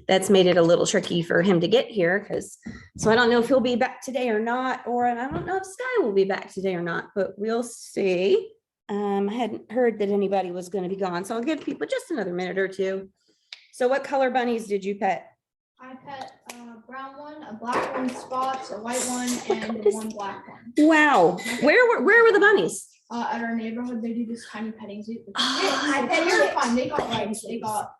that's made it a little tricky for him to get here so I don't know if he'll be back today or not, and I don't know if Sky will be back today or not, but we'll see. I hadn't heard that anybody was going to be gone, so I'll give people just another minute or two. So what color bunnies did you pet? I pet a brown one, a black one, spots, a white one, and one black one. Wow. Where were the bunnies? At our neighborhood, they do this tiny petting zoo. I bet They're fine. They got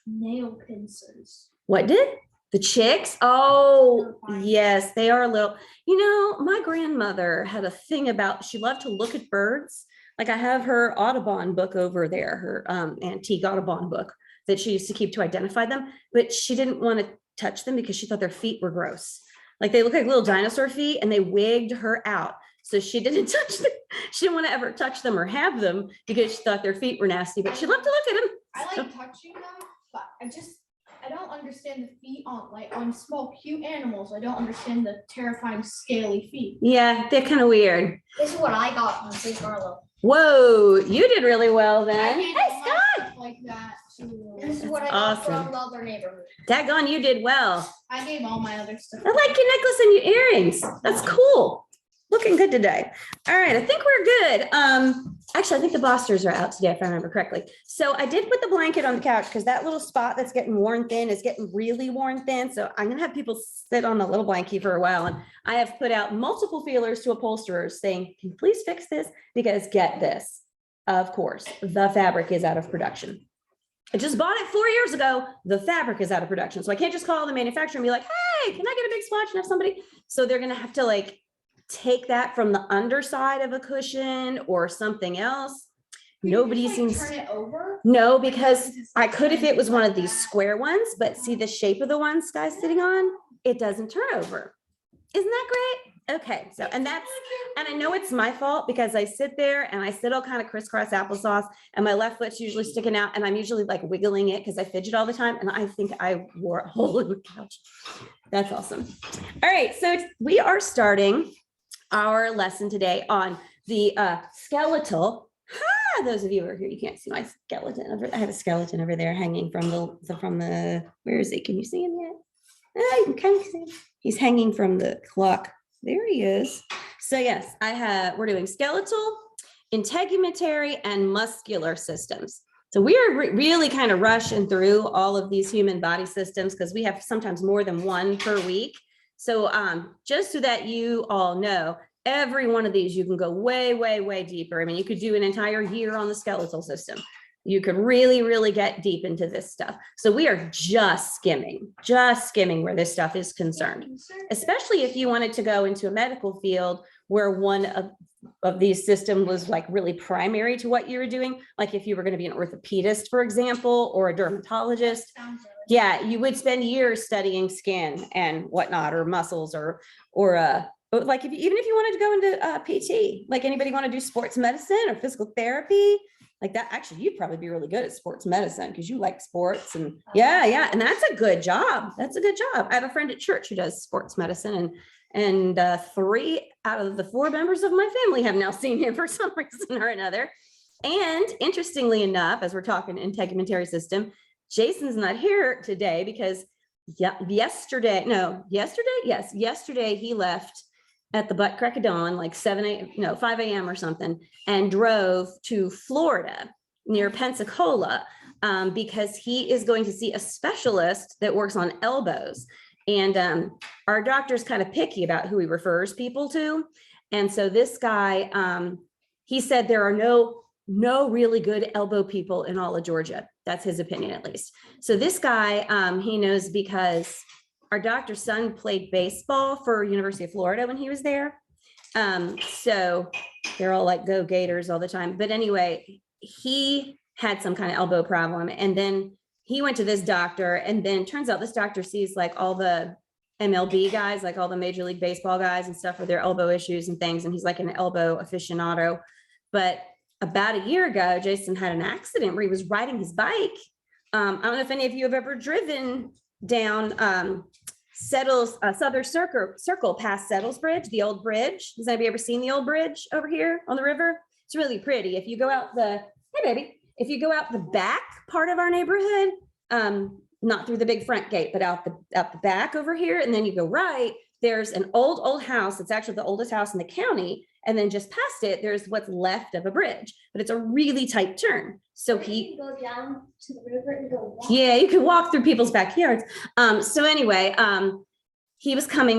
nail pincers. What did? The chicks? Oh, yes, they are little. You know, my grandmother had a thing about, she loved to look at birds. Like I have her Audubon book over there, her antique Audubon book that she used to keep to identify them, but she didn't want to touch them because she thought their feet were gross. Like they look like little dinosaur feet, and they wigged her out. So she didn't touch them. She didn't want to ever touch them or have them because she thought their feet were nasty, but she loved to look at them. I like touching them, but I don't understand the feet on small cute animals. I don't understand the terrifying scaly feet. Yeah, they're kind of weird. This is what I got from JrLRCL. Whoa, you did really well then. Hey, Scott. Like that too. This is what I got from the other neighborhood. Daggone, you did well. I gave all my other stuff. I like your necklace and your earrings. That's cool. Looking good today. All right, I think we're good. Actually, I think the Bosters are out today, if I remember correctly. So I did put the blanket on the couch because that little spot that's getting worn thin is getting really worn thin. So I'm gonna have people sit on the little blankie for a while. And I have put out multiple feelers to upholsterers saying, can you please fix this? Because get this, of course, the fabric is out of production. I just bought it 4 years ago. The fabric is out of production. So I can't just call the manufacturer and be like, hey, can I get a big swatch and have somebody? So they're gonna have to like take that from the underside of a cushion or something else. Nobody seems turn it over. No, because I could if it was one of these square ones, but see the shape of the one Sky's sitting on, it doesn't turn over. Isn't that great? Okay, so and I know it's my fault because I sit there and I sit all kind of crisscross applesauce and my left foot's usually sticking out and I'm usually like wiggling it because I fidget all the time and I think I wore a hole in the couch. That's awesome. All right, so we are starting our lesson today on the skeletal. Those of you who are here, you can't see my skeleton. I have a skeleton over there hanging from the where is he? Can you see him yet? You can kind of see him. He's hanging from the clock. There he is. So yes, we're doing skeletal, integumentary, and muscular systems. So we are really kind of rushing through all of these human body systems because we have sometimes more than one per week. So just so that you all know, every one of these, you can go way, way, way deeper. I mean, you could do an entire year on the skeletal system. You could really, really get deep into this stuff. So we are just skimming where this stuff is concerned, especially if you wanted to go into a medical field where one of these systems was like really primary to what you were doing. Like if you were going to be an orthopedist, for example, or a dermatologist. Yeah, you would spend years studying skin and whatnot, or muscles, or like even if you wanted to go into PT, like anybody want to do sports medicine or physical therapy, like that. Actually, you'd probably be really good at sports medicine because you like sports and yeah, and that's a good job. That's a good job. I have a friend at church who does sports medicine, and 3 out of the 4 members of my family have now seen him for some reason or another. And interestingly enough, as we're talking integumentary system, Jason's not here today because yesterday he left at the butt crack of dawn, like 5 a.m. or something, and drove to Florida near Pensacola because he is going to see a specialist that works on elbows. And our doctor's kind of picky about who he refers people to. And so this guy, he said there are no really good elbow people in all of Georgia. That's his opinion, at least. So this guy, he knows because our doctor's son played baseball for University of Florida when he was there. So they're all like, go Gators all the time. But anyway, he had some kind of elbow problem. And then he went to this doctor, and then turns out this doctor sees like all the MLB guys, like all the Major League Baseball guys and stuff with their elbow issues and things. And he's like an elbow aficionado. But about a year ago, Jason had an accident where he was riding his bike. I don't know if any of you have ever driven down Southern Circle past Settles Bridge, the old bridge. Has anybody ever seen the old bridge over here on the river? It's really pretty. If you go out if you go out the back part of our neighborhood, not through the big front gate, but out the back over here. And then you go right, there's an old house. It's actually the oldest house in the county. And then just past it, there's what's left of a bridge, but it's a really tight turn. So You can go down to the river and go walk. yeah, you can walk through people's backyards. So anyway, he was coming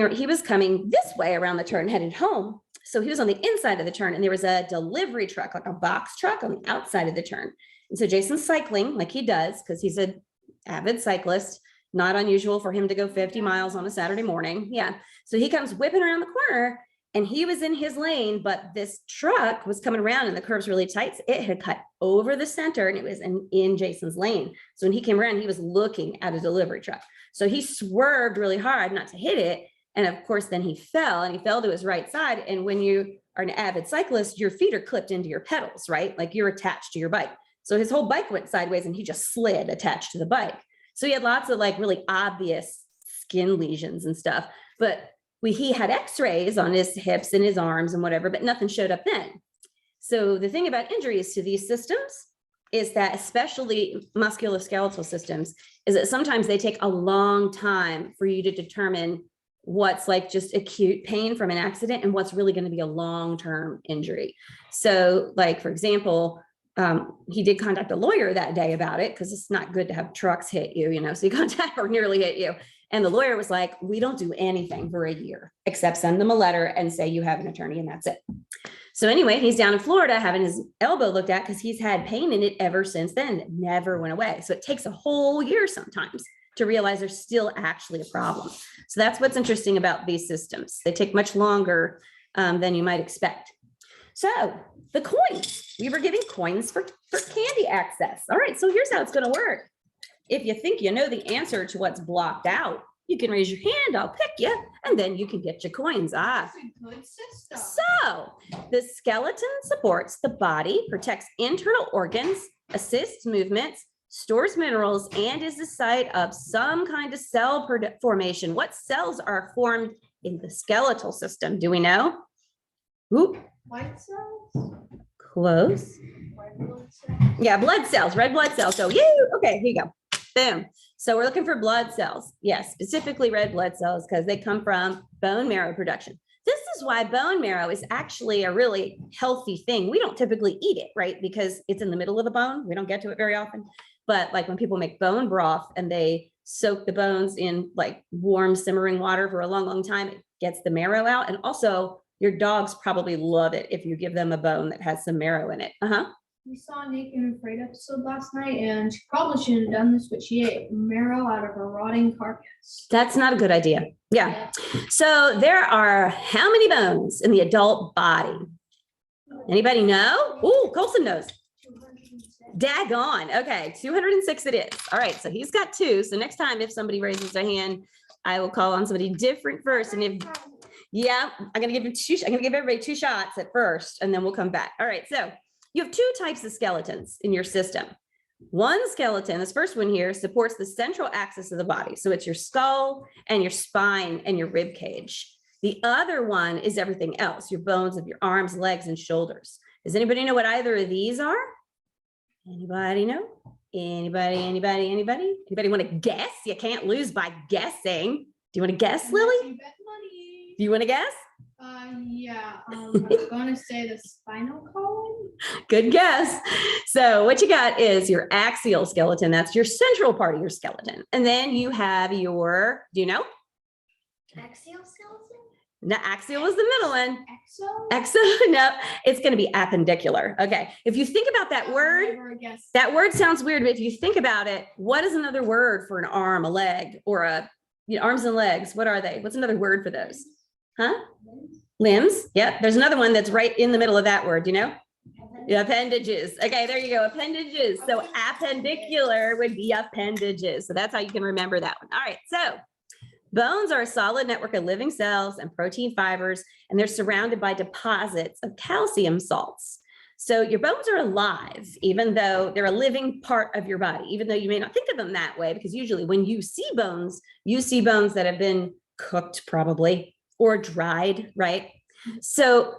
this way around the turn, headed home. So he was on the inside of the turn, and there was a delivery truck, like a box truck, on the outside of the turn. And so Jason's cycling like he does, because he's an avid cyclist. Not unusual for him to go 50 miles on a Saturday morning. Yeah. So he comes whipping around the corner, and he was in his lane, but this truck was coming around and the curve's really tight. So it had cut over the center, and it was in Jason's lane. So when he came around, he was looking at a delivery truck. So he swerved really hard not to hit it. And of course, then he fell to his right side. And when you are an avid cyclist, your feet are clipped into your pedals, right? Like you're attached to your bike. So his whole bike went sideways and he just slid attached to the bike. So he had lots of like really obvious skin lesions and stuff, but he had x-rays on his hips and his arms and whatever, but nothing showed up then. So the thing about injuries to these systems is that, especially musculoskeletal systems, is that sometimes they take a long time for you to determine what's like just acute pain from an accident and what's really going to be a long-term injury. So like, for example, he did contact a lawyer that day about it, because it's not good to have trucks hit you, so he contacted or nearly hit you. And the lawyer was like, we don't do anything for a year except send them a letter and say you have an attorney, and that's it. So anyway, he's down in Florida having his elbow looked at because he's had pain in it ever since then. It never went away. So it takes a whole year sometimes to realize there's still actually a problem. So that's what's interesting about these systems. They take much longer than you might expect. So the coins, we were giving coins for candy access. All right, so here's how it's going to work. If you think you know the answer to what's blocked out, you can raise your hand, I'll pick you, and then you can get your coins. That's a good system. So the skeleton supports the body, protects internal organs, assists movements, stores minerals, and is the site of some kind of cell formation. What cells are formed in the skeletal system? Do we know? Ooh. White cells? Close. White blood cells? Yeah, blood cells, red blood cells. So you, okay, here you go. Boom. So we're looking for blood cells. Yes, specifically red blood cells, because they come from bone marrow production. This is why bone marrow is actually a really healthy thing. We don't typically eat it, right? Because it's in the middle of the bone. We don't get to it very often. But like when people make bone broth and they soak the bones in like warm simmering water for a long, long time, it gets the marrow out. And also your dogs probably love it if you give them a bone that has some marrow in it. We saw a Naked and Afraid episode last night, and she probably shouldn't have done this, but she ate marrow out of a rotting carcass. That's not a good idea. Yeah. So there are how many bones in the adult body? Anybody know? Ooh, Colson knows. 206. Daggone. Okay, 206 it is. All right, so he's got 2. So next time if somebody raises their hand, I will call on somebody different first. And if, yeah, I'm gonna give everybody 2 shots at first, and then we'll come back. All right, so you have 2 types of skeletons in your system. One skeleton, this first one here, supports the central axis of the body. So it's your skull and your spine and your rib cage. The other one is everything else, your bones of your arms, legs, and shoulders. Does anybody know what either of these are? Anybody know? Anybody want to guess? You can't lose by guessing. Do you want to guess, Lily? You bet money. Do you want to guess? Yeah. I was gonna say the spinal column. Good guess. So what you got is your axial skeleton. That's your central part of your skeleton. And then you have your, do you know? Axial skeleton? No, axial is the middle one. Exo. No, it's going to be appendicular. Okay. If you think about that word, that word sounds weird, but if you think about it, what is another word for an arm, a leg, or arms and legs? What are they? What's another word for those? Huh? Limbs. Yeah. There's another one that's right in the middle of that word. Do you know? Appendages. Okay, there you go. Appendages. So appendicular would be appendages. So that's how you can remember that one. All right. So bones are a solid network of living cells and protein fibers, and they're surrounded by deposits of calcium salts. So your bones are alive, even though they're a living part of your body, even though you may not think of them that way, because usually when you see bones that have been cooked probably or dried, right? So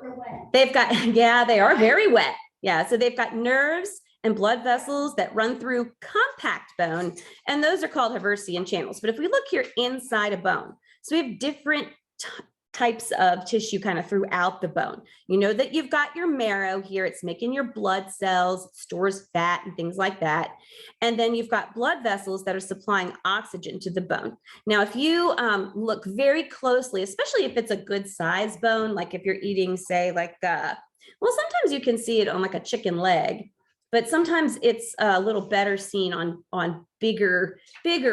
they've got, yeah, they are very wet. Yeah, so they've got nerves and blood vessels that run through compact bone, and those are called Haversian channels. But if we look here inside a bone, so we have different types of tissue kind of throughout the bone. You know that you've got your marrow here. It's making your blood cells, it stores fat and things like that. And then you've got blood vessels that are supplying oxygen to the bone. Now, if you look very closely, especially if it's a good size bone, like if you're eating, say, like, well, sometimes you can see it on like a chicken leg, but sometimes it's a little better seen on bigger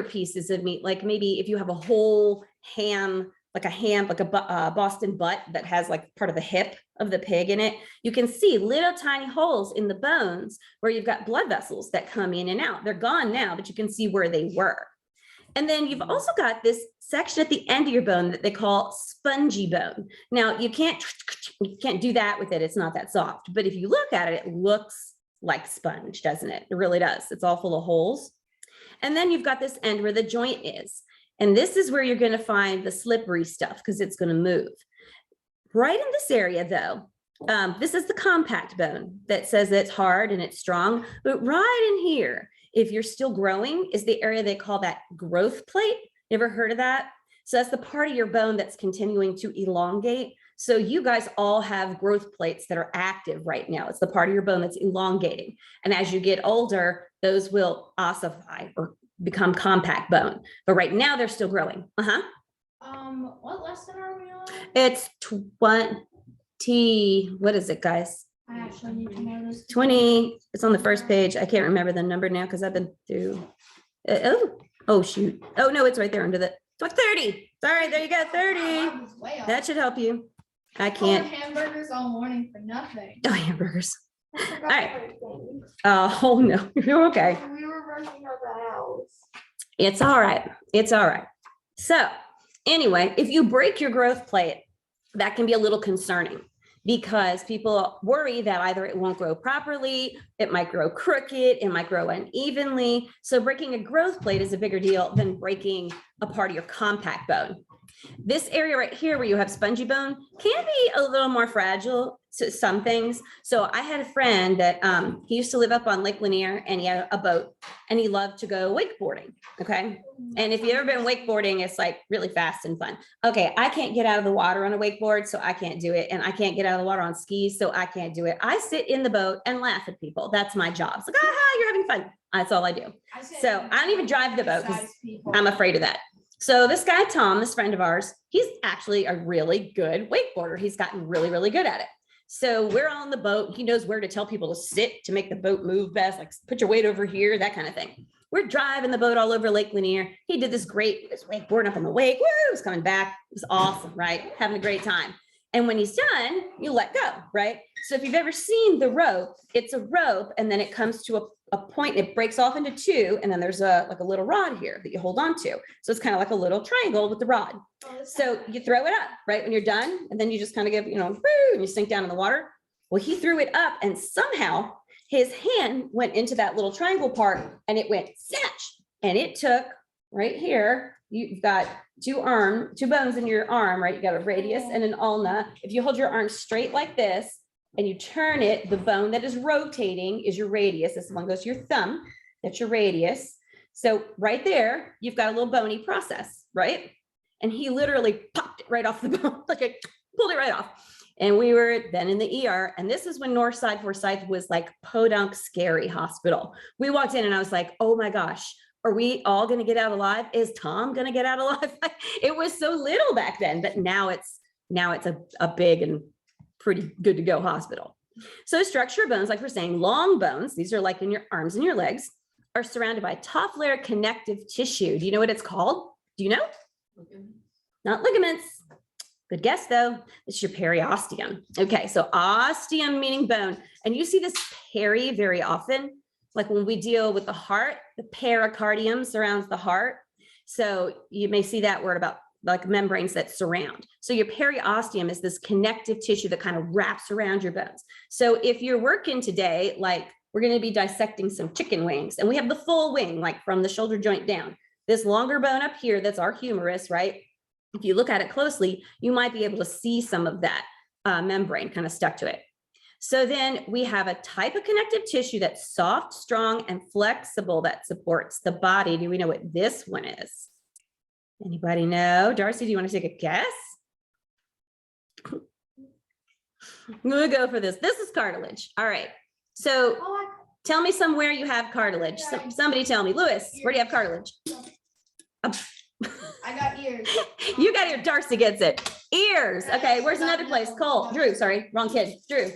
pieces of meat. Like maybe if you have a whole ham, like a Boston butt that has like part of the hip of the pig in it, you can see little tiny holes in the bones where you've got blood vessels that come in and out. They're gone now, but you can see where they were. And then you've also got this section at the end of your bone that they call spongy bone. Now you can't do that with it. It's not that soft, but if you look at it, it looks like sponge, doesn't it? It really does. It's all full of holes. And then you've got this end where the joint is. And this is where you're going to find the slippery stuff because it's going to move. Right in this area, though, this is the compact bone that says it's hard and it's strong. But right in here, if you're still growing, is the area they call that growth plate. You ever heard of that? So that's the part of your bone that's continuing to elongate. So you guys all have growth plates that are active right now. It's the part of your bone that's elongating. And as you get older, those will ossify or become compact bone. But right now they're still growing. What lesson are we on? It's 20, what is it, guys? I actually need to know this. 20, it's on the first page. I can't remember the number now because I've been through. Oh, shoot. Oh, no, it's right there under the, it's 30. Sorry, there you go, 30. I was way off. That should help you. I I can't. ordered hamburgers all morning for nothing. Oh, hamburgers. I forgot All right. everything. Oh, no, you're okay. We were rushing out the house. It's all right. It's all right. So anyway, if you break your growth plate, that can be a little concerning because people worry that either it won't grow properly, it might grow crooked, it might grow unevenly. So breaking a growth plate is a bigger deal than breaking a part of your compact bone. This area right here where you have spongy bone can be a little more fragile to some things. So I had a friend that he used to live up on Lake Lanier and he had a boat and he loved to go wakeboarding. Okay. And if you've ever been wakeboarding, it's like really fast and fun. Okay. I can't get out of the water on a wakeboard, so I can't do it. And I can't get out of the water on skis, so I can't do it. I sit in the boat and laugh at people. That's my job. It's like, aha, you're having fun. That's all I do. So I don't even drive the boat because I'm afraid of that. So this guy, Tom, this friend of ours, he's actually a really good wakeboarder. He's gotten really, really good at it. So we're on the boat. He knows where to tell people to sit to make the boat move best, like put your weight over here, that kind of thing. We're driving the boat all over Lake Lanier. He did this wakeboarding up on the wake. Woo, it was coming back. It was awesome, right? Having a great time. And when he's done, you let go, right? So if you've ever seen the rope, it's a rope and then it comes to a point, it breaks off into two, and then there's like a little rod here that you hold on to. So it's kind of like a little triangle with the rod. So you throw it up, right? When you're done, and then you just kind of give, woo, and you sink down in the water. Well, he threw it up and somehow his hand went into that little triangle part and it went snatch. And it took right here, you've got two bones in your arm, right? You got a radius and an ulna. If you hold your arm straight like this and you turn it, the bone that is rotating is your radius. This one goes to your thumb. That's your radius. So right there, you've got a little bony process, right? And he literally popped it right off the bone, like it pulled it right off. And we were then in the ER. And this is when Northside Forsyth was like podunk scary hospital. We walked in and I was like, oh my gosh, are we all going to get out alive? Is Tom going to get out alive? It was so little back then, but now it's a big and pretty good to go hospital. So structure bones, like we're saying, long bones, these are like in your arms and your legs, are surrounded by top layer connective tissue. Do you know what it's called? Do you know? Not ligaments. Good guess though. It's your periosteum. Okay, so osteum meaning bone. And you see this peri very often. Like when we deal with the heart, the pericardium surrounds the heart. So you may see that word about like membranes that surround. So your periosteum is this connective tissue that kind of wraps around your bones. So if you're working today, like we're going to be dissecting some chicken wings and we have the full wing, like from the shoulder joint down, this longer bone up here, that's our humerus, right? If you look at it closely, you might be able to see some of that membrane kind of stuck to it. So then we have a type of connective tissue that's soft, strong, and flexible that supports the body. Do we know what this one is? Anybody know? Darcy, do you want to take a guess? I'm gonna go for this. This is cartilage. All right. So tell me somewhere you have cartilage. Somebody tell me. Lewis, where do you have cartilage? I got ears. You got ears. Darcy gets it. Ears. Okay, where's another place? Cole. Drew, sorry, wrong kid. Drew.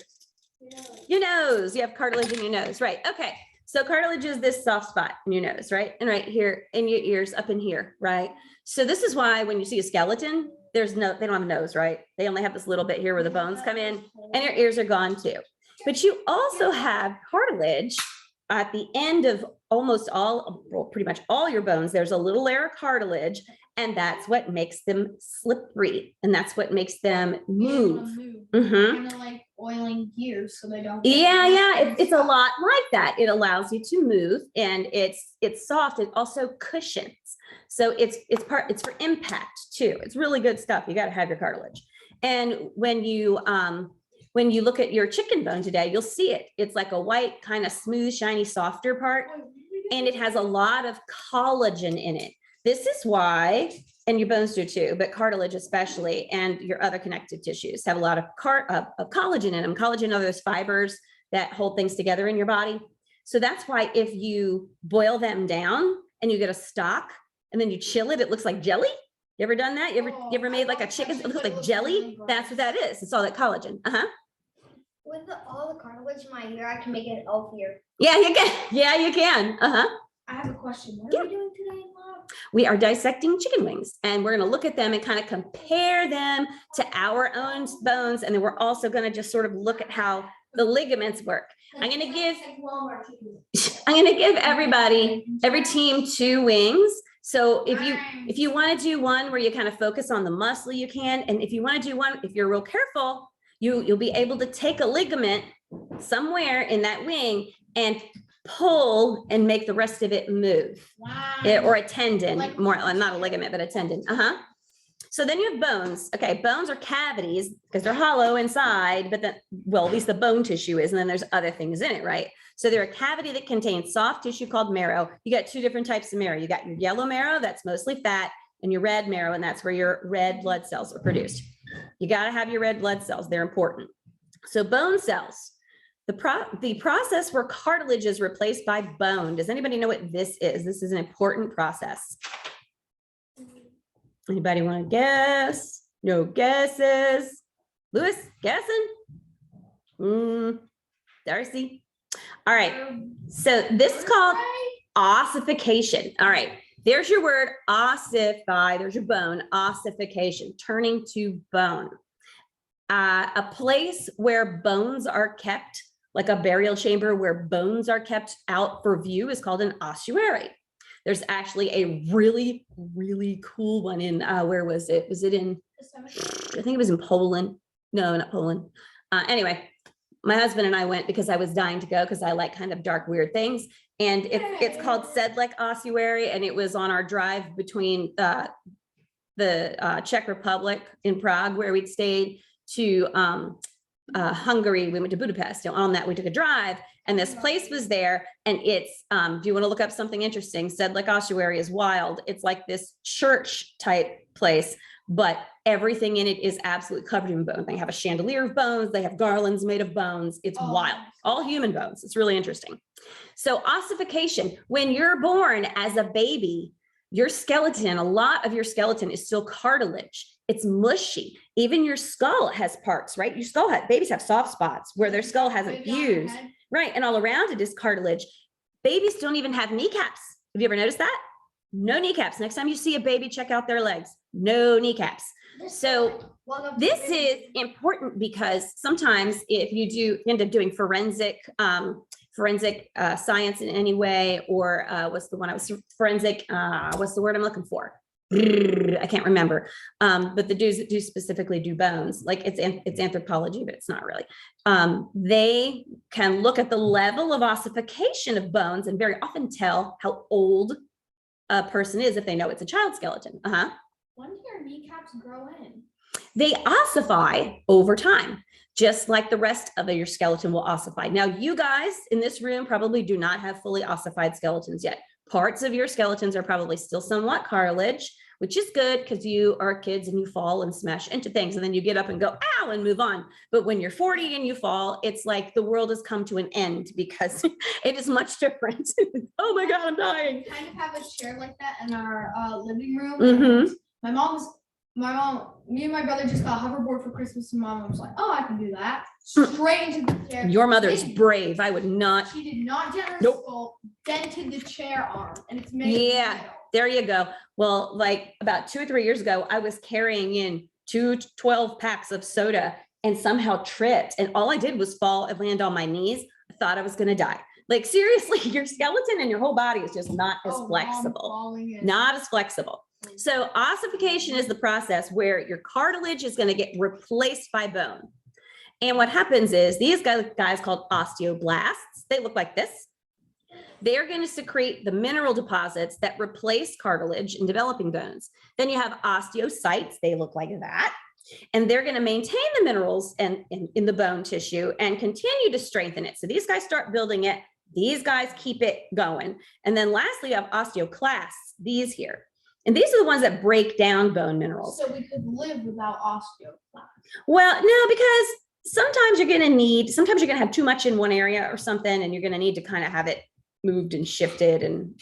Your nose. You have cartilage in your nose, right? Okay. So cartilage is this soft spot in your nose, right? And right here in your ears, up in here, right? So this is why when you see a skeleton, they don't have a nose, right? They only have this little bit here where the bones come in, and your ears are gone too. But you also have cartilage at the end of almost all, well, pretty much all your bones. There's a little layer of cartilage, and that's what makes them slippery, and that's what makes them move. Kind of like oiling gears so they don't. Yeah, it's a lot like that. It allows you to move, and it's soft. It also cushions. So it's for impact too. It's really good stuff. You got to have your cartilage. And when you look at your chicken bone today, you'll see it. It's like a white, kind of smooth, shiny, softer part, and it has a lot of collagen in it. This is why, and your bones do too, but cartilage especially, and your other connective tissues have a lot of collagen in them. Collagen are those fibers that hold things together in your body. So that's why if you boil them down and you get a stock and then you chill it, it looks like jelly. You ever done that? You ever made like a chicken, it looks like jelly? That's what that is. It's all that collagen. With all the cartilage in my ear, I can make it healthier. Yeah, you can. Yeah, you can. I have a question. What are we doing today, Mom? We are dissecting chicken wings, and we're going to look at them and kind of compare them to our own bones. And then we're also going to just sort of look at how the ligaments work. I'm going to give every team 2 wings. So if you want to do one where you kind of focus on the muscle, you can. And if you want to do one, if you're real careful, you'll be able to take a ligament somewhere in that wing and pull and make the rest of it move. Wow. Or a tendon, more not a ligament, but a tendon. So then you have bones. Okay, bones are cavities because they're hollow inside, but then, well, at least the bone tissue is, and then there's other things in it, right? So they're a cavity that contains soft tissue called marrow. You got 2 different types of marrow. You got your yellow marrow, that's mostly fat, and your red marrow, and that's where your red blood cells are produced. You got to have your red blood cells. They're important. So bone cells, the process where cartilage is replaced by bone. Does anybody know what this is? This is an important process. Anybody want to guess? No guesses. Lewis, guessing? Darcy? All right. So this is called ossification. All right. There's your word, ossify. There's your bone, ossification, turning to bone. A place where bones are kept, like a burial chamber where bones are kept out for view, is called an ossuary. There's actually a really, really cool one in, where was it? Was it in, I think it was in Poland. No, not Poland. Anyway, my husband and I went because I was dying to go because I like kind of dark, weird things. And it's called Sedlec Ossuary, and it was on our drive between the Czech Republic in Prague, where we'd stayed, to Hungary. We went to Budapest. On that, we took a drive, and this place was there. And it's, do you want to look up something interesting? Sedlec Ossuary is wild. It's like this church type place, but everything in it is absolutely covered in bone. They have a chandelier of bones. They have garlands made of bones. It's wild. All human bones. It's really interesting. So ossification, when you're born as a baby, your skeleton, a lot of your skeleton is still cartilage. It's mushy. Even your skull has parts, right? Your skull babies have soft spots where their skull hasn't fused, right? And all around it is cartilage. Babies don't even have kneecaps. Have you ever noticed that? No kneecaps. Next time you see a baby, check out their legs. No kneecaps. So this is important because sometimes if you end up doing forensic science in any way, or what's the word I'm looking for? I can't remember. But the dudes that do specifically do bones, like it's anthropology, but it's not really. They can look at the level of ossification of bones and very often tell how old a person is if they know it's a child skeleton. When do your kneecaps grow in? They ossify over time. just like the rest of your skeleton will ossify. Now, you guys in this room probably do not have fully ossified skeletons yet. Parts of your skeletons are probably still somewhat cartilage, which is good because you are kids and you fall and smash into things and then you get up and go, ow, and move on. But when you're 40 and you fall, it's like the world has come to an end because it is much different. Oh my God, I'm dying. We kind of have a chair like that in our living room. Mhm. And me and my brother just got a hoverboard for Christmas, and Mom was like, "Oh, I can do that." Straight into the chair. Your mother's brave. I would not. She did not dent her Nope. skull, dented the chair arm, and it's made. Yeah, there you go. Well, like about 2 or 3 years ago, I was carrying in 2 12 packs of soda and somehow tripped. And all I did was fall and land on my knees. I thought I was going to die. Like seriously, your skeleton and your whole body is just not as flexible. Not as flexible. So ossification is the process where your cartilage is going to get replaced by bone. And what happens is these guys called osteoblasts, they look like this. They're going to secrete the mineral deposits that replace cartilage in developing bones. Then you have osteocytes, they look like that. And they're going to maintain the minerals in the bone tissue and continue to strengthen it. So these guys start building it. These guys keep it going. And then lastly, you have osteoclasts, these here. And these are the ones that break down bone minerals. So we could live without osteoclasts. Well, no, because sometimes you're going to have too much in one area or something, and you're going to need to kind of have it moved and shifted, and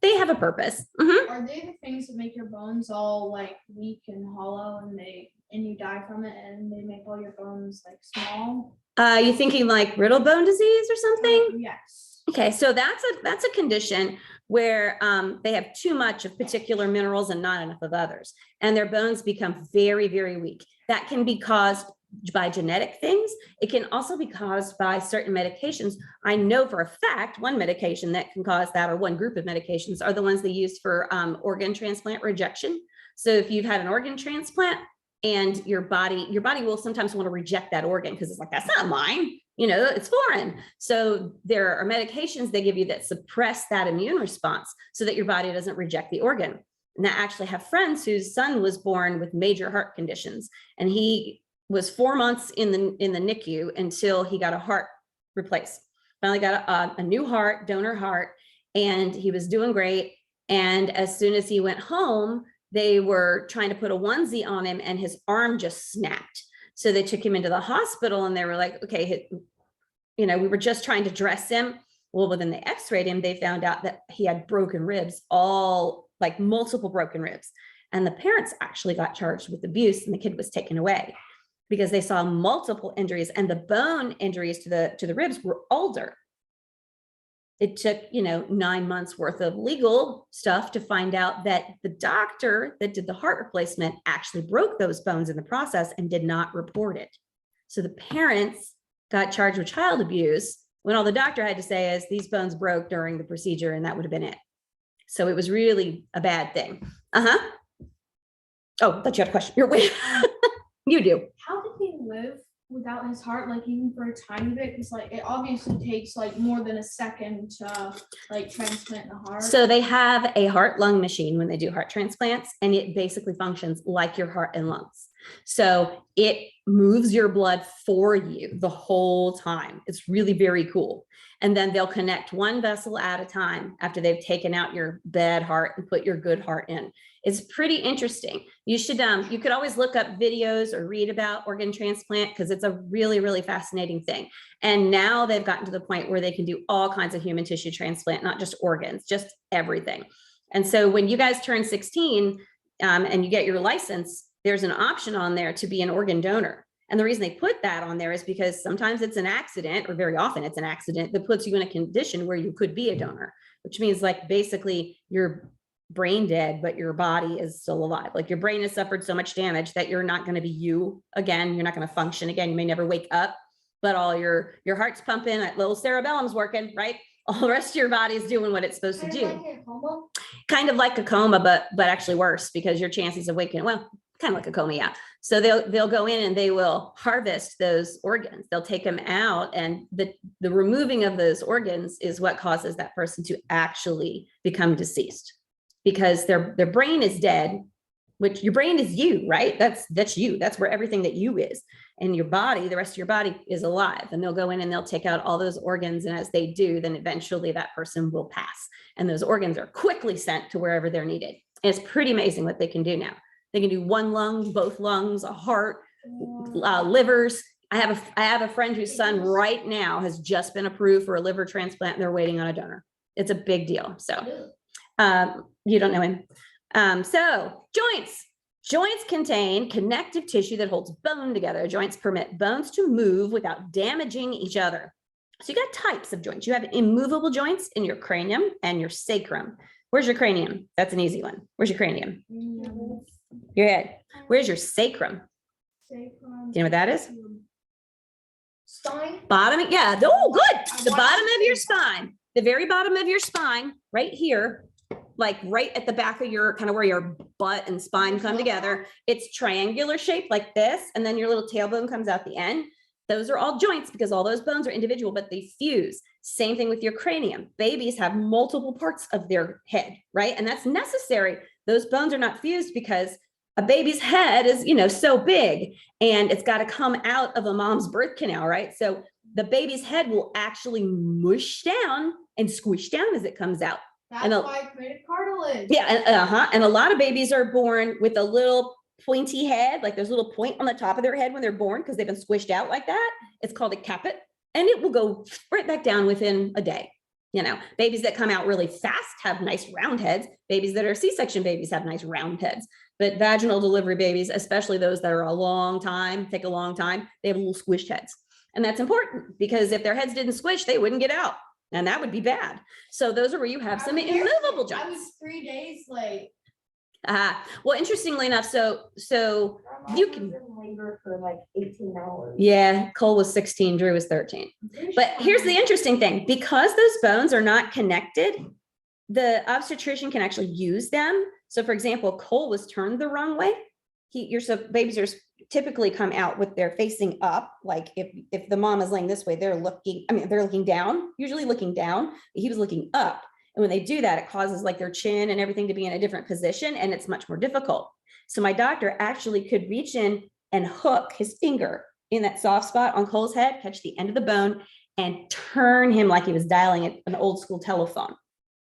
they have a purpose. Mm-hmm. Are they the things that make your bones all like weak and hollow, and you die from it, and they make all your bones like small? You thinking like brittle bone disease or something? Yes. Okay, so that's a condition where they have too much of particular minerals and not enough of others, and their bones become very, very weak. That can be caused by genetic things. It can also be caused by certain medications. I know for a fact one medication that can cause that, or one group of medications, are the ones they use for organ transplant rejection. So if you've had an organ transplant and your body will sometimes want to reject that organ because it's like, that's not mine, it's foreign. So there are medications they give you that suppress that immune response so that your body doesn't reject the organ. And I actually have friends whose son was born with major heart conditions, and he was 4 months in the NICU until he got a heart replaced. Finally got a new heart, donor heart, and he was doing great. And as soon as he went home, they were trying to put a onesie on him and his arm just snapped. So they took him into the hospital and they were like, okay, we were just trying to dress him. Well, then they x-rayed him. They found out that he had broken ribs, like multiple broken ribs. And the parents actually got charged with abuse, and the kid was taken away because they saw multiple injuries, and the bone injuries to the ribs were older. It took, 9 months worth of legal stuff to find out that the doctor that did the heart replacement actually broke those bones in the process and did not report it. So the parents got charged with child abuse when all the doctor had to say is these bones broke during the procedure, and that would have been it. So it was really a bad thing. Oh, I thought you had a question. You're waiting. You do. How did he live without his heart, like even for a tiny bit? Because like it obviously takes like more than a second to like transplant the heart. So they have a heart-lung machine when they do heart transplants, and it basically functions like your heart and lungs. So it moves your blood for you the whole time. It's really very cool. And then they'll connect one vessel at a time after they've taken out your bad heart and put your good heart in. It's pretty interesting. You could always look up videos or read about organ transplant because it's a really, really fascinating thing. And now they've gotten to the point where they can do all kinds of human tissue transplant, not just organs, just everything. And so when you guys turn 16 and you get your license, there's an option on there to be an organ donor. And the reason they put that on there is because sometimes it's an accident, or very often it's an accident that puts you in a condition where you could be a donor, which means like basically you're brain dead, but your body is still alive. Like your brain has suffered so much damage that you're not going to be you again. You're not going to function again. You may never wake up, but all your heart's pumping, that little cerebellum's working, right? All the rest of your body is doing what it's supposed to do. Kind of like a coma, but actually worse, because your chances of waking, well, kind of like a coma, yeah. So they'll go in and they will harvest those organs. They'll take them out, and the removing of those organs is what causes that person to actually become deceased, because their brain is dead, which your brain is you, right? That's you. That's where everything that you is. And your body, the rest of your body is alive. And they'll go in and they'll take out all those organs. And as they do, then eventually that person will pass. And those organs are quickly sent to wherever they're needed. And it's pretty amazing what they can do now. They can do one lung, both lungs, a heart, livers. I have a friend whose son right now has just been approved for a liver transplant. And they're waiting on a donor. It's a big deal. So you don't know him. So joints. Joints contain connective tissue that holds bone together. Joints permit bones to move without damaging each other. So you got types of joints. You have immovable joints in your cranium and your sacrum. Where's your cranium? That's an easy one. Where's your cranium? Your head. Where's your sacrum? Do you know what that is? Spine. Bottom. Yeah. Oh, good. The bottom of your spine. The very bottom of your spine, right here. Like right at the back of your, kind of where your butt and spine come together. It's triangular shape like this. And then your little tailbone comes out the end. Those are all joints because all those bones are individual, but they fuse. Same thing with your cranium. Babies have multiple parts of their head, right? And that's necessary. Those bones are not fused because a baby's head is, so big and it's got to come out of a mom's birth canal, right? So the baby's head will actually mush down and squish down as it comes out. That's why I created cartilage. Yeah, and a lot of babies are born with a little pointy head, like there's a little point on the top of their head when they're born because they've been squished out like that. It's called a caput, and it will go right back down within a day. Babies that come out really fast have nice round heads. Babies that are C-section babies have nice round heads. But vaginal delivery babies, especially those that are take a long time, they have little squished heads. And that's important because if their heads didn't squish, they wouldn't get out. And that would be bad. So those are where you have some immovable joints. I was 3 days late. Well, interestingly enough, so you can in labor for like 18 hours. Yeah, Cole was 16, Drew was 13. But here's the interesting thing, because those bones are not connected, the obstetrician can actually use them. So for example, Cole was turned the wrong way. Babies are typically come out with their facing up. Like if the mom is laying this way, they're looking down, usually looking down. He was looking up. And when they do that, it causes like their chin and everything to be in a different position. And it's much more difficult. So my doctor actually could reach in and hook his finger in that soft spot on Cole's head, catch the end of the bone and turn him like he was dialing an old school telephone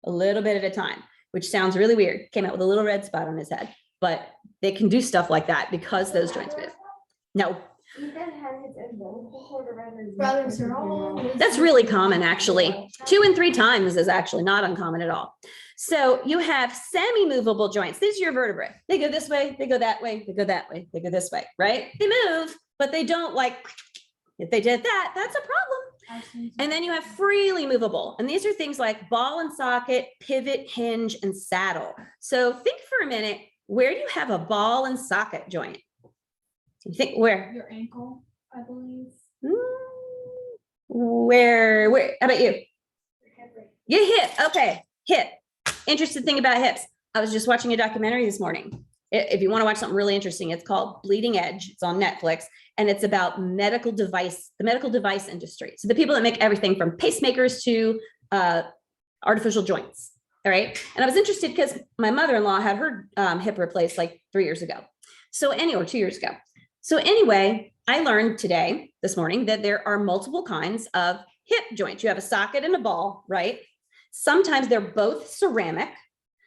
a little bit at a time, which sounds really weird. Came out with a little red spot on his head, but they can do stuff like that because those joints move. No. Brothers are all. That's really common, actually. 2 and 3 times is actually not uncommon at all. So you have semi-movable joints. These are your vertebrae. They go this way, they go that way, they go that way, they go this way, right? They move, but they don't if they did that, that's a problem. And then you have freely movable. And these are things like ball and socket, pivot, hinge, and saddle. So think for a minute, where do you have a ball and socket joint? You think where? Your ankle, I believe. Where, how about you? Your hip, okay, hip. Interesting thing about hips. I was just watching a documentary this morning. If you want to watch something really interesting, it's called Bleeding Edge. It's on Netflix, and it's about the medical device industry. So the people that make everything from pacemakers to artificial joints. All right. And I was interested because my mother-in-law had her hip replaced like 3 years ago. Or 2 years ago. So anyway, I learned this morning, that there are multiple kinds of hip joints. You have a socket and a ball, right? Sometimes they're both ceramic.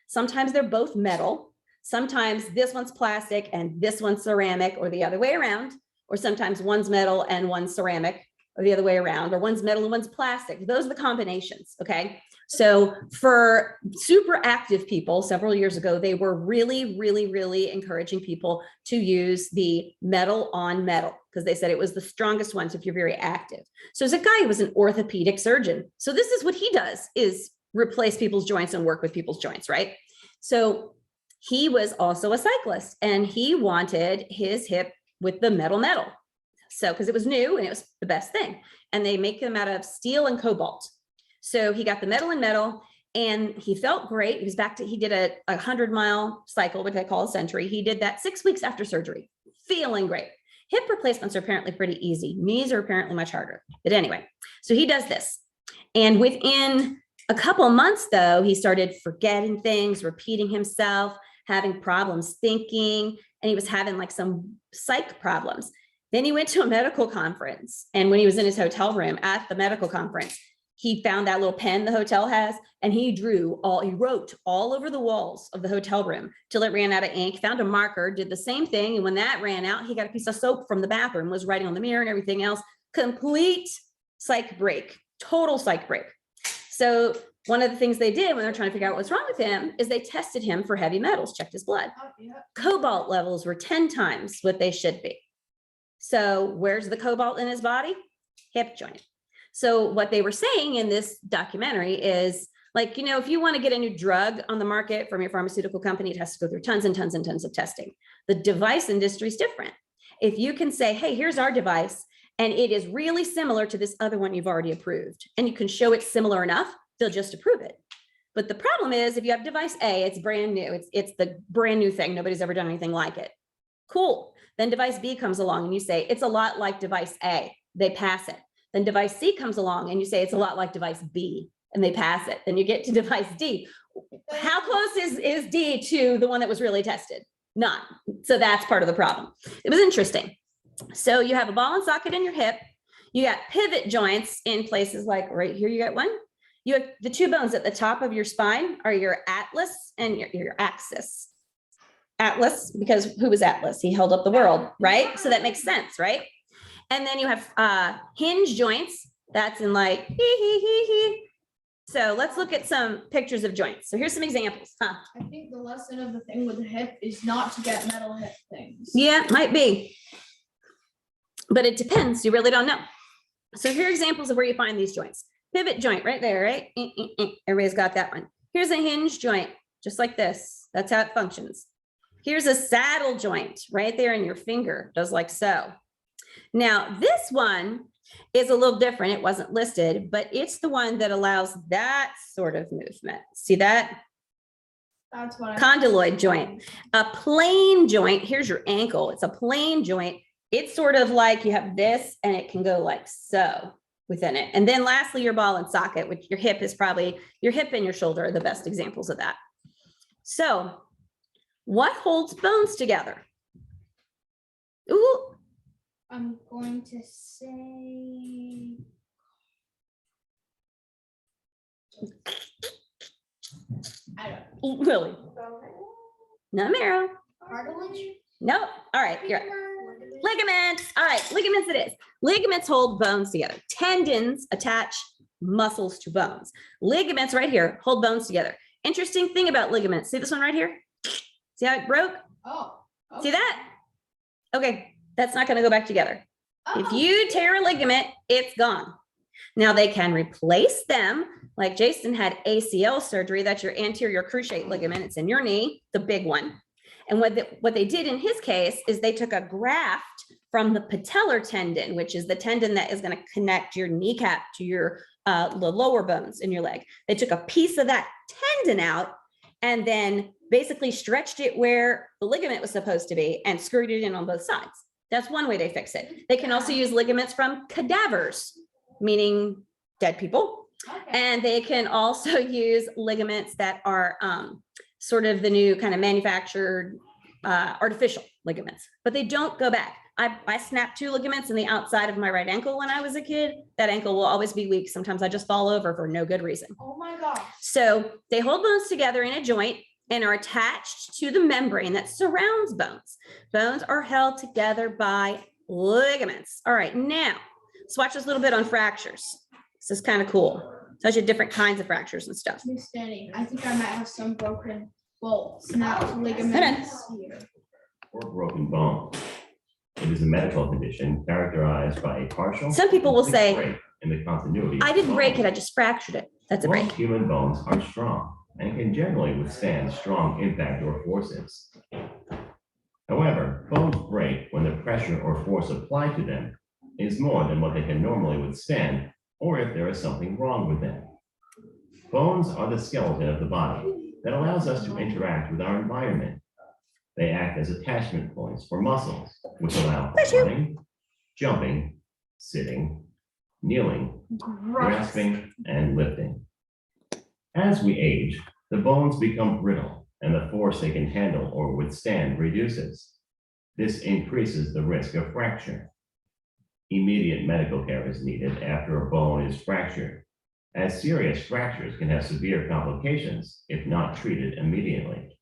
Sometimes they're both metal. Sometimes this one's plastic and this one's ceramic, or the other way around. Or sometimes one's metal and one's ceramic, or the other way around, or one's metal and one's plastic. Those are the combinations, okay? So for super active people several years ago, they were really, really, really encouraging people to use the metal on metal because they said it was the strongest ones if you're very active. So there's a guy who was an orthopedic surgeon. So this is what he does, is replace people's joints and work with people's joints, right? So he was also a cyclist and he wanted his hip with the metal. So, because it was new and it was the best thing. And they make them out of steel and cobalt. So he got the metal and he felt great. He was he did a 100-mile cycle, which I call a century. He did that 6 weeks after surgery, feeling great. Hip replacements are apparently pretty easy. Knees are apparently much harder. But anyway, so he does this. And within a couple of months though, he started forgetting things, repeating himself, having problems thinking, and he was having like some psych problems. Then he went to a medical conference. And when he was in his hotel room at the medical conference, he found that little pen the hotel has, and he wrote all over the walls of the hotel room till it ran out of ink, found a marker, did the same thing. And when that ran out, he got a piece of soap from the bathroom, was writing on the mirror and everything else. Complete psych break, total psych break. So one of the things they did when they're trying to figure out what's wrong with him is they tested him for heavy metals, checked his blood. Oh, yeah. Cobalt levels were 10 times what they should be. So where's the cobalt in his body? Hip joint. So what they were saying in this documentary is like, you know, if you want to get a new drug on the market from your pharmaceutical company, it has to go through tons and tons and tons of testing. The device industry is different. If you can say, hey, here's our device, and it is really similar to this other one you've already approved, and you can show it's similar enough, they'll just approve it. But the problem is if you have device A, it's brand new. It's the brand new thing. Nobody's ever done anything like it. Cool. Then device B comes along and you say, it's a lot like device A. They pass it. Then device C comes along and you say, it's a lot like device B, and they pass it. Then you get to device D. How close is D to the one that was really tested? Not. So that's part of the problem. It was interesting. So you have a ball and socket in your hip. You got pivot joints in places like right here, you got one. You have the two bones at the top of your spine are your atlas and your axis. Atlas, because who was Atlas? He held up the world, right? So that makes sense, right? And then you have hinge joints. That's in like, So let's look at some pictures of joints. So here's some examples. I think the lesson of the thing with the hip is not to get metal hip things. Yeah, might be. But it depends. You really don't know. So here are examples of where you find these joints. Pivot joint right there, right? Everybody's got that one. Here's a hinge joint, just like this. That's how it functions. Here's a saddle joint right there in your finger, does like so. Now, this one is a little different. It wasn't listed, but it's the one that allows that sort of movement. See that? That's what Condyloid joint. A plane joint, here's your ankle. It's a plane joint. It's sort of like you have this and it can go like so within it. And then lastly, your ball and socket, which your hip is probably, your hip and your shoulder are the best examples of that. So what holds bones together? Ooh. I'm going to say. I don't know. Really? No marrow. Cartilage? Nope. All right. You're ligaments. All right. Ligaments it is. Ligaments hold bones together. Tendons attach muscles to bones. Ligaments right here hold bones together. Interesting thing about ligaments. See this one right here? See how it broke? Oh. Okay. See that? Okay. That's not going to go back together. Oh. If you tear a ligament, it's gone. Now they can replace them. Like Jason had ACL surgery. That's your anterior cruciate ligament. It's in your knee, the big one. And what they did in his case is they took a graft from the patellar tendon, which is the tendon that is going to connect your kneecap to your the lower bones in your leg. They took a piece of that tendon out and then basically stretched it where the ligament was supposed to be and screwed it in on both sides. That's one way they fix it. They can also use ligaments from cadavers, meaning dead people. Okay. And they can also use ligaments that are sort of the new kind of manufactured artificial ligaments, but they don't go back. I snapped 2 ligaments in the outside of my right ankle when I was a kid. That ankle will always be weak. Sometimes I just fall over for no good reason. Oh my gosh. So they hold bones together in a joint and are attached to the membrane that surrounds bones. Bones are held together by ligaments. All right, now let's watch this a little bit on fractures. This is kind of cool. Tells you different kinds of fractures and stuff. Miss Danny, I think I might have some broken, well, snapped ligaments here. Or broken bone. It is a medical condition characterized by a partial. Some people will say, break in the continuity. I didn't break it, I just fractured it. That's a break. Most human bones are strong and can generally withstand strong impact or forces. However, bones break when the pressure or force applied to them is more than what they can normally withstand, or if there is something wrong with them. Bones are the skeleton of the body that allows us to interact with our environment. They act as attachment points for muscles, which allow running, jumping, sitting, kneeling, grasping, and lifting. As we age, the bones become brittle and the force they can handle or withstand reduces. This increases the risk of fracture. Immediate medical care is needed after a bone is fractured, as serious fractures can have severe complications if not treated immediately.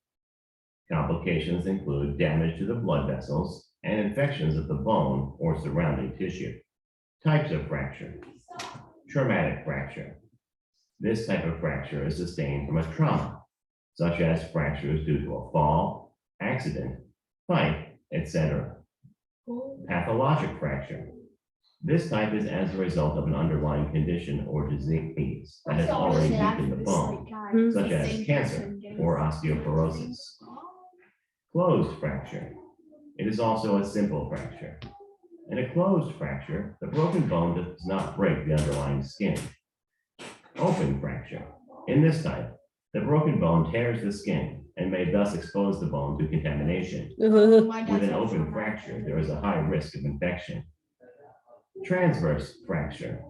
Complications include damage to the blood vessels and infections of the bone or surrounding tissue. Types of fracture. Traumatic fracture. This type of fracture is sustained from a trauma, such as fractures due to a fall, accident, fight, etc. Pathologic fracture. This type is as a result of an underlying condition or disease that has already weakened the bone, such as cancer or osteoporosis. Closed fracture. It is also a simple fracture. In a closed fracture, the broken bone does not break the underlying skin. Open fracture. In this type, the broken bone tears the skin and may thus expose the bone to contamination. With an open fracture, there is a high risk of infection. Transverse fracture.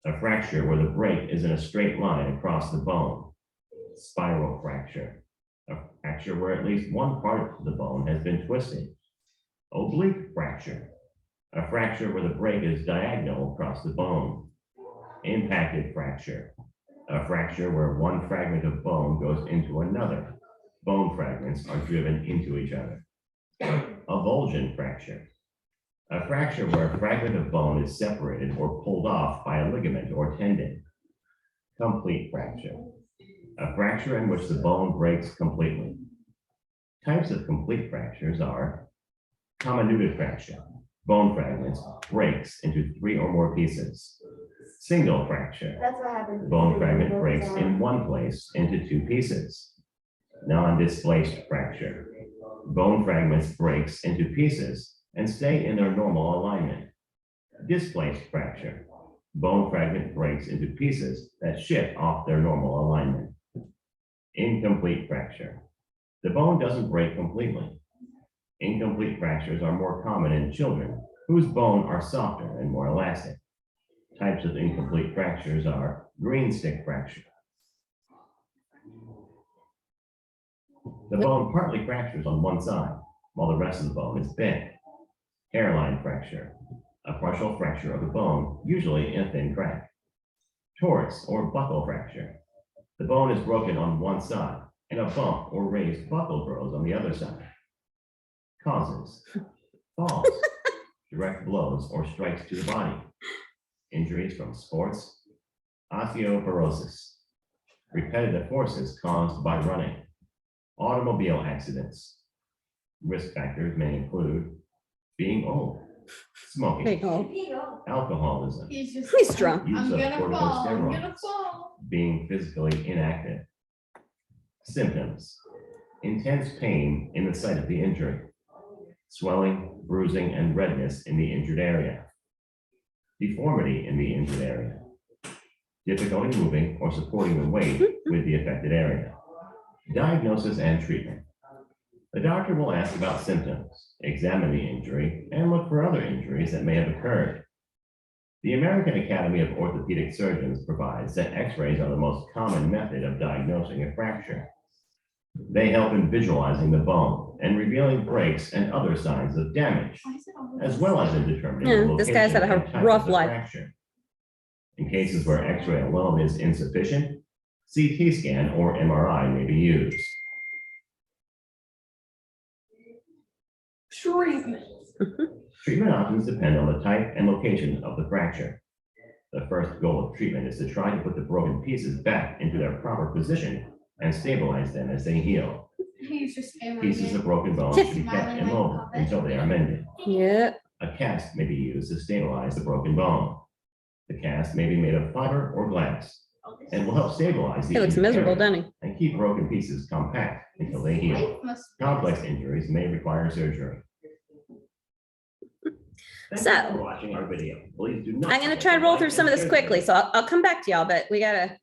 A fracture where the break is in a straight line across the bone. Spiral fracture. A fracture where at least one part of the bone has been twisted. Oblique fracture. A fracture where the break is diagonal across the bone. Impacted fracture. A fracture where one fragment of bone goes into another. Bone fragments are driven into each other. Avulsion fracture. A fracture where a fragment of bone is separated or pulled off by a ligament or tendon. Complete fracture. A fracture in which the bone breaks completely. Types of complete fractures are comminuted fracture. Bone fragments breaks into 3 or more pieces. Single fracture. That's what happened. Bone fragment breaks in one place into 2 pieces. Non-displaced fracture. Bone fragments breaks into pieces and stay in their normal alignment. Displaced fracture. Bone fragment breaks into pieces that shift off their normal alignment. Incomplete fracture. The bone doesn't break completely. Incomplete fractures are more common in children whose bone are softer and more elastic. Types of incomplete fractures are green stick fracture. The bone partly fractures on one side, while the rest of the bone is bent. Hairline fracture, a partial fracture of the bone, usually in a thin crack. Torus or buckle fracture. The bone is broken on one side, and a bump or raised buckle grows on the other side. Causes: falls, direct blows or strikes to the body, injuries from sports, osteoporosis, repetitive forces caused by running, automobile accidents. Risk factors may include being old, smoking, Big hole. alcoholism, He's drunk. use I'm of gonna fall, I'm corticosteroids, gonna fall. being physically inactive. Symptoms: intense pain in the site of the injury, swelling, bruising, and redness in the injured area, deformity in the injured area, difficulty moving or supporting the weight with the affected area. Diagnosis and treatment. The doctor will ask about symptoms, examine the injury, and look for other injuries that may have occurred. The American Academy of Orthopedic Surgeons provides that X-rays are the most common method of diagnosing a fracture. They help in visualizing the bone and revealing breaks and other signs of damage, as well as in determining the Yeah, this guy's had location a and type rough of the life. fracture. In cases where X-ray alone is insufficient, CT scan or MRI may be used. Treatment. Treatment options depend on the type and location of the fracture. The first goal of treatment is to try to put the broken pieces back into their proper position and stabilize them as they heal. He's just Pieces of broken bone should be kept immobile until they are mended. Yeah. A cast may be used to stabilize the broken bone. The cast may be made of fiber or glass and will help stabilize the He looks injured miserable, area doesn't he? and keep broken pieces compact until they heal. Complex injuries may require surgery. Thank you for watching our video. Please do not. I'm gonna forget try to roll like through and some of this share quickly, this so I'll come back to y'all, but we gotta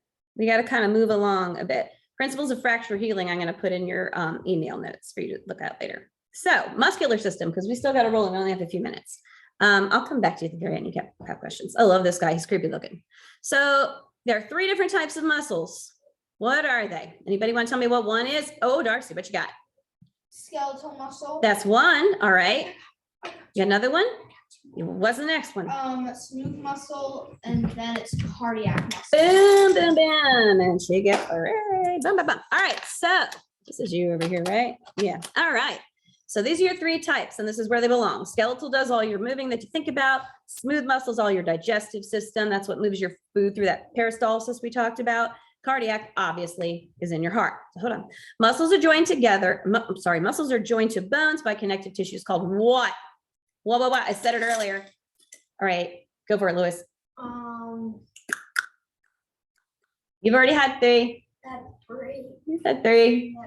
kind of move along a bit. Principles of fracture healing, I'm gonna put in your email notes for you to look at later. So muscular system, because we still got to roll and we only have a few minutes. I'll come back to you at the very end. You have questions. I love this guy. He's creepy looking. So there are 3 different types of muscles. What are they? Anybody want to tell me what one is? Oh, Darcy, what you got? Skeletal muscle. That's one. All right. You got another one? What's the next one? Smooth muscle, and then it's cardiac muscle. Boom, boom, boom. And she gets hooray. Boom, boom, boom. All right. So this is you over here, right? Yeah. All right. So these are your three types, and this is where they belong. Skeletal does all your moving that you think about. Smooth muscles, all your digestive system. That's what moves your food through that peristalsis we talked about. Cardiac, obviously, is in your heart. So hold on. Muscles are joined together. Muscles are joined to bones by connective tissues called what? What? I said it earlier. All right, go for it, Lewis. You've already had three. That's great. You said three.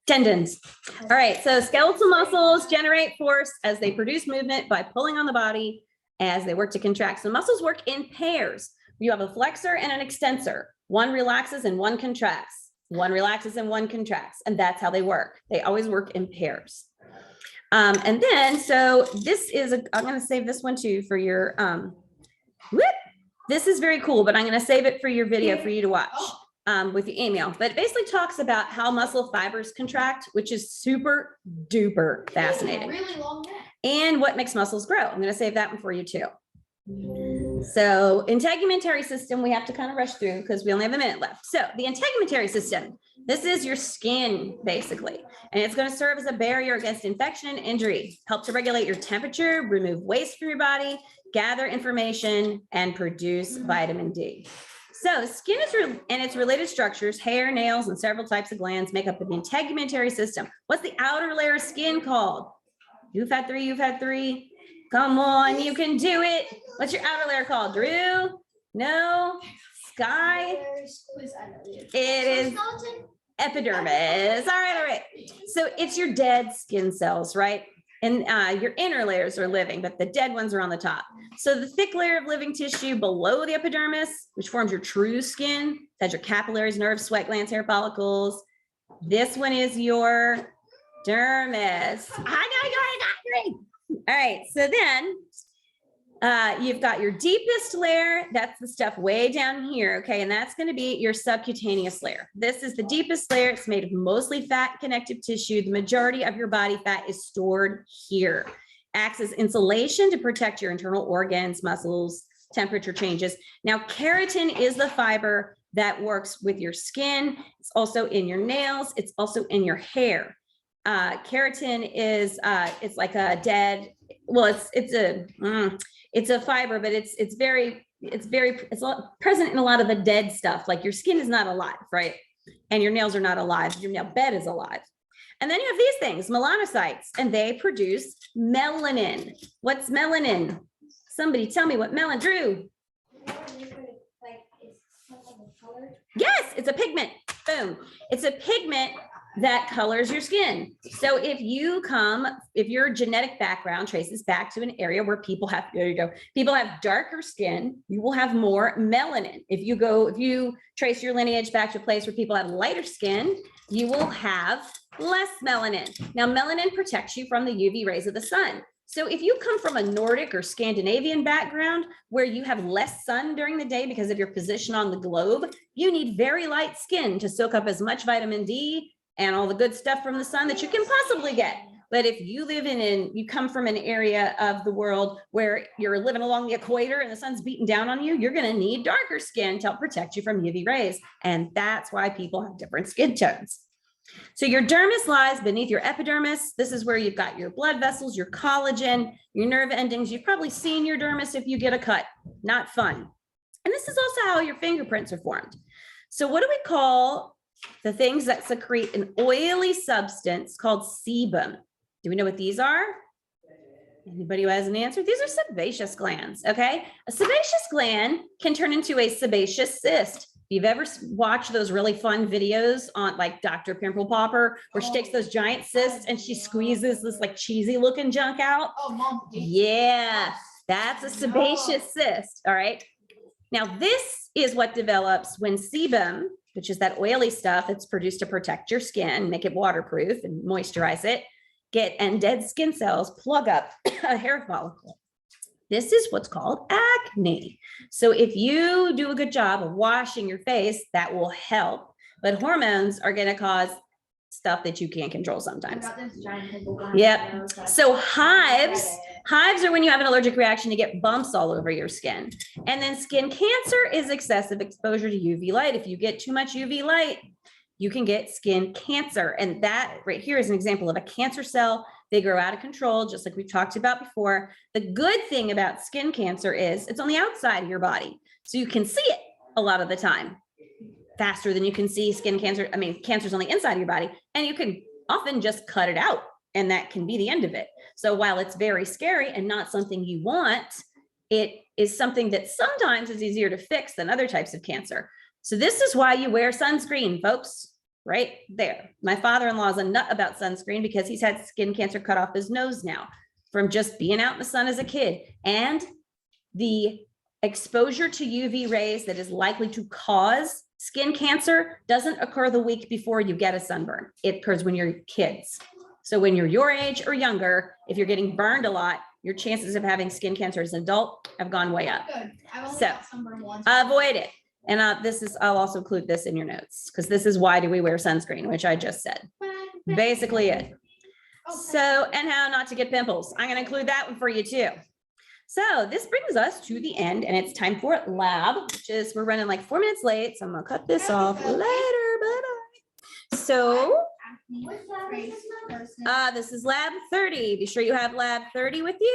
Tendons. All right, so skeletal muscles generate force as they produce movement by pulling on the body as they work to contract. So muscles work in pairs. You have a flexor and an extensor. One relaxes and one contracts. One relaxes and one contracts. And that's how they work. They always work in pairs. And then, so this is, I'm going to save this one too for your, this is very cool, but I'm going to save it for your video for you to watch with your email. But it basically talks about how muscle fibers contract, which is super duper fascinating. Really long neck. And what makes muscles grow. I'm going to save that one for you too. So integumentary system, we have to kind of rush through because we only have a minute left. So the integumentary system, this is your skin basically, and it's going to serve as a barrier against infection and injury, help to regulate your temperature, remove waste from your body, gather information, and produce vitamin D. So skin and its related structures, hair, nails, and several types of glands make up the integumentary system. What's the outer layer of skin called? You've had three. Come on, you can do it. What's your outer layer called? Drew? No? Sky? It is epidermis. All right. So it's your dead skin cells, right? And your inner layers are living, but the dead ones are on the top. So the thick layer of living tissue below the epidermis, which forms your true skin, has your capillaries, nerves, sweat glands, hair follicles. This one is your dermis. I know you got three. All right, so then you've got your deepest layer. That's the stuff way down here, okay? And that's going to be your subcutaneous layer. This is the deepest layer. It's made of mostly fat connective tissue. The majority of your body fat is stored here. Acts as insulation to protect your internal organs, muscles, temperature changes. Now, keratin is the fiber that works with your skin. It's also in your nails. It's also in your hair. Keratin is it's like a dead, well, it's a fiber, but it's present in a lot of the dead stuff. Like your skin is not alive, right? And your nails are not alive. Your nail bed is alive. And then you have these things, melanocytes, and they produce melanin. What's melanin? Somebody tell me what melanin, Drew. Yes, it's a pigment. Boom. It's a pigment that colors your skin. So if your genetic background traces back to an area where people have darker skin, you will have more melanin. If you trace your lineage back to a place where people have lighter skin, you will have less melanin. Now, melanin protects you from the UV rays of the sun. So if you come from a Nordic or Scandinavian background where you have less sun during the day because of your position on the globe, you need very light skin to soak up as much vitamin D and all the good stuff from the sun that you can possibly get. But if you you come from an area of the world where you're living along the equator and the sun's beating down on you, you're gonna need darker skin to help protect you from UV rays. And that's why people have different skin tones. So your dermis lies beneath your epidermis. This is where you've got your blood vessels, your collagen, your nerve endings. You've probably seen your dermis if you get a cut. Not fun. And this is also how your fingerprints are formed. So what do we call the things that secrete an oily substance called sebum? Do we know what these are? Anybody who has an answer? These are sebaceous glands, okay? A sebaceous gland can turn into a sebaceous cyst. If you've ever watched those really fun videos on like Dr. Pimple Popper, where she takes those giant cysts and she squeezes this like cheesy looking junk out. Oh, Mom. Yeah, that's a sebaceous cyst, all right? Now, this is what develops when sebum, which is that oily stuff that's produced to protect your skin, make it waterproof and moisturize it, and dead skin cells plug up a hair follicle. This is what's called acne. So if you do a good job of washing your face, that will help but hormones are going to cause stuff that you can't control I sometimes. got this giant pimple behind my Yep. nose, so I So can't hives, get it. hives are when you have an allergic reaction, you get bumps all over your skin. And then skin cancer is excessive exposure to UV light. If you get too much UV light, you can get skin cancer. And that right here is an example of a cancer cell. They grow out of control, just like we've talked about before. The good thing about skin cancer is it's on the outside of your body. So you can see it a lot of the time faster than you can see skin cancer. I mean, cancer's on the inside of your body, and you can often just cut it out, and that can be the end of it. So while it's very scary and not something you want, it is something that sometimes is easier to fix than other types of cancer. So this is why you wear sunscreen, folks, right there. My father-in-law is a nut about sunscreen because he's had skin cancer cut off his nose now from just being out in the sun as a kid. And the exposure to UV rays that is likely to cause skin cancer doesn't occur the week before you get a sunburn. It occurs when you're kids. So when you're your age or younger, if you're getting burned a lot, your chances of having skin cancer as an adult have gone way up. Good. I've only So, got sunburn once. Avoid it. And I'll also include this in your notes because this is why do we wear sunscreen, which I just said. Basically it. So, and how not to get pimples. I'm going to include that one for you too. So this brings us to the end, and it's time for lab, which is we're running like 4 minutes late. So I'm going to cut this off later. Bye-bye. So this is lab 30. Be sure you have lab 30 with you.